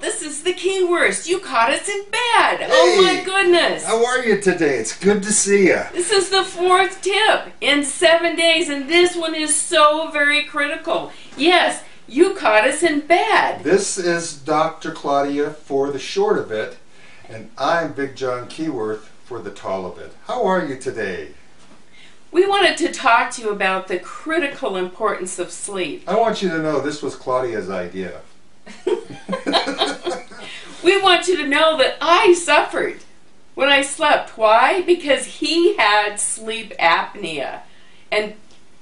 this is the Keyworth. You caught us in bed. Hey, oh my goodness. How are you today? It's good to see you. This is the 4th tip in 7 days, and this one is so very critical. Yes, you caught us in bed. This is Dr. Claudia for the short of it, and I'm Big John Keyworth for the tall of it. How are you today? We wanted to talk to you about the critical importance of sleep. I want you to know this was Claudia's idea. We want you to know that I suffered when I slept. Why? Because he had sleep apnea. And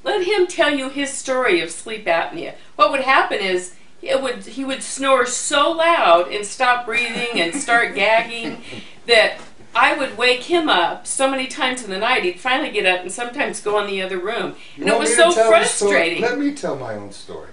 let him tell you his story of sleep apnea. What would happen is he would snore so loud and stop breathing and start gagging that I would wake him up so many times in the night. He'd finally get up and sometimes go in the other room. And it was so frustrating. Let me tell my own story.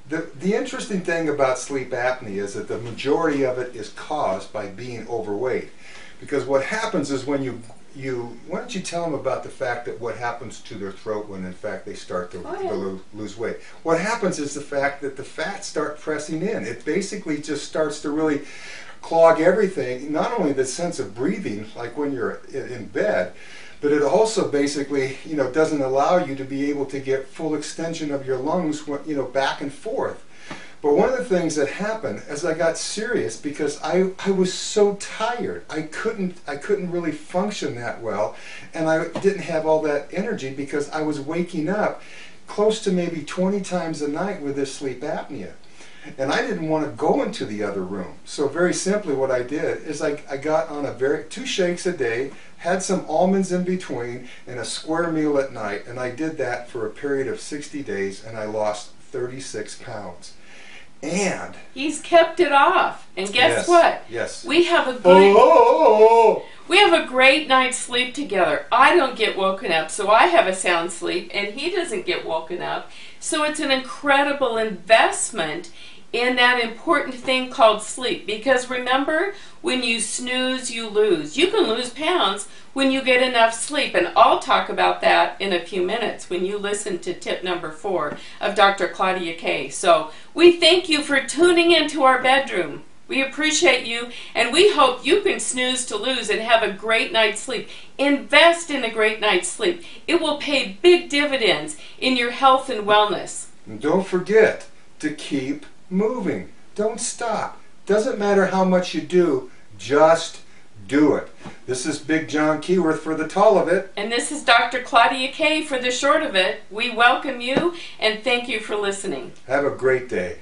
The interesting thing about sleep apnea is that the majority of it is caused by being overweight. Because what happens is when why don't you tell them about the fact that what happens to their throat when in fact they start to lose weight. What happens is the fact that the fats start pressing in. It basically just starts to really clog everything, not only the sense of breathing like when you're in bed, but it also basically doesn't allow you to be able to get full extension of your lungs back and forth. But one of the things that happened as I got serious, because I was so tired, I couldn't really function that well, and I didn't have all that energy because I was waking up close to maybe 20 times a night with this sleep apnea. And I didn't want to go into the other room. So very simply what I did is I got on 2 shakes a day, had some almonds in between, and a square meal at night. And I did that for a period of 60 days, and I lost 36 pounds. And he's kept it off. And guess what? Yes. We have a great night's sleep together. I don't get woken up, so I have a sound sleep, and he doesn't get woken up. So it's an incredible investment in that important thing called sleep. Because remember, when you snooze, you lose. You can lose pounds when you get enough sleep. And I'll talk about that in a few minutes when you listen to tip number 4 of Dr. Claudia K. So we thank you for tuning into our bedroom. We appreciate you, and we hope you can snooze to lose and have a great night's sleep. Invest in a great night's sleep. It will pay big dividends in your health and wellness. And don't forget to keep moving. Don't stop. Doesn't matter how much you do, just do it. This is Big John Keyworth for the tall of it. And this is Dr. Claudia K for the short of it. We welcome you and thank you for listening. Have a great day.